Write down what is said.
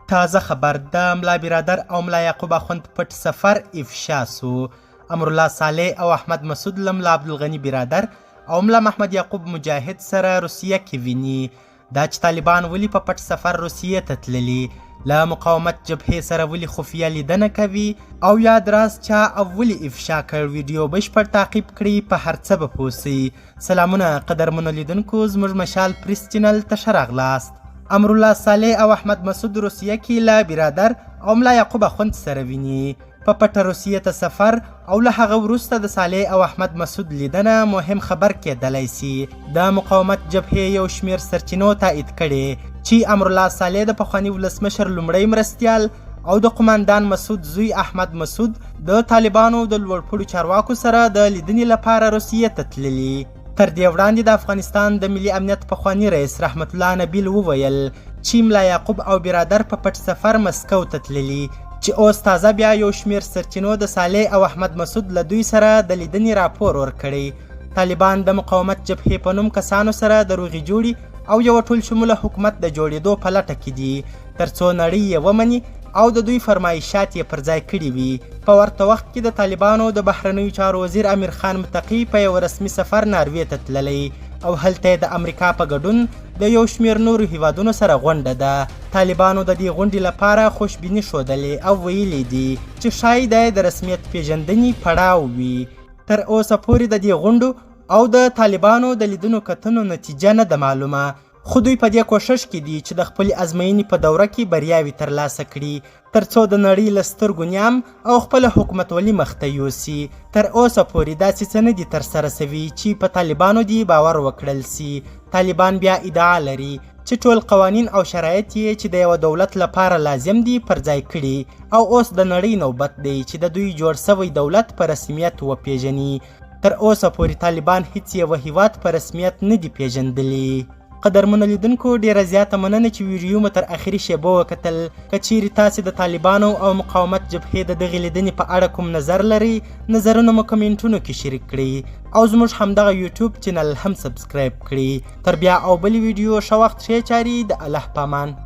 تازه خبر د ملا برادر او ملا یعقوب اخوند پټ سفر افشا سو. امرالله صالح او احمد مسعود له ملا عبدالغني برادر او ملا محمد یعقوب مجاهد سره روسیه کې ویني. دا چې طالبان ولې په پټ سفر روسیې ته تللي، له مقاومت جبهې سره ولې خفیه لیدنه کوي او یاد راز چا او ولې افشا کړ. ویډیو بشپړ تعقیب کړئ، په هر څه به پوه سئ. سلامونه قدرمنو لیدونکو، زموږ مشال پریس چینل ته ښه راغلاست. امرالله صالح او احمد مسعود روسیه کې له برادر او ملا یعقوب اخوند سره ویني. په پټه روسیې ته سفر او له هغه وروسته د صالح او احمد مسعود لیدنه مهم خبر کېدلی سي. د مقاومت جبهې یو شمېر سرچینو تایید کړي چې امرالله صالح د پخواني ولسمشر لومړی مرستیال او د قماندان مسعود زوی احمد مسعود د طالبانو د لوړپوړو چارواکو سره د لیدنې لپاره روسیې ته تللي. تر دې وړاندې د افغانستان د ملي امنیت پخواني رئیس رحمت الله نبیل وویل چې ملا یعقوب او برادر په پټ سفر مسکو ته تللي، چې اوس تازه بیا یو شمېر سرچینو د صالح او احمد مسعود له دوی سره د لیدنې راپور ورکړی. طالبان د مقاومت جبهې په نوم کسانو سره د روغې جوړې او یو ټول شموله حکومت د جوړېدو په لټه کې دي، ترڅو نړۍ یې ومني او د دوی فرمایشات یې پر ځای کړي وي. په ورته وخت کې د طالبانو د بهرنیو چارو وزیر امیر خان متقي په یو رسمي سفر ناروې ته تللی او هلته د امریکا په ګډون د یو شمېر نورو هیوادونو سره غونډه ده. طالبانو د دې غونډې لپاره خوشبیني ښودلې او ویلي دي چې ښایي د رسمیت پیژندنې پړاو وي. تر اوسه پورې د دې غونډو او د طالبانو د لیدنو کتنو نتیجه نه ده معلومه، خو دوی په دې کوښښ کې دي چې د خپلې ازموینې په دوره کې بریاوې ترلاسه کړي، ترڅو د نړۍ له سترګو نیام او خپله حکومتولي مخته یوسي. تر اوسه پورې داسې څه نه دي ترسره سوي چې په طالبانو دې باور وکړل سي. طالبان بیا ادعا لري چې ټول قوانین او شرایط یې چې د یوه دولت لپاره لازم دي پر ځای کړي او اوس د نړۍ نوبت دی چې د دوی جوړ سوی دولت په رسمیت وپیژني. تر اوسه پورې طالبان هیڅ یوه هیواد په رسمیت نه دي پیژندلی. قدرمنو لیدونکو، ډیره زیاته مننه چې ویډیو مو تر اخري شیبو وکتل. که چیرې تاسې د طالبانو او مقاومت جبهې د دغې لیدنې په اړه کوم نظر لرئ، نظرونه مو کمنټونو کې شریک کړئ او زموږ همدغه یوټیوب چینل هم سبسکرایب کړئ. تر بیا او بلې ویډیو ښه وخت ښې چارې، د الله په امان.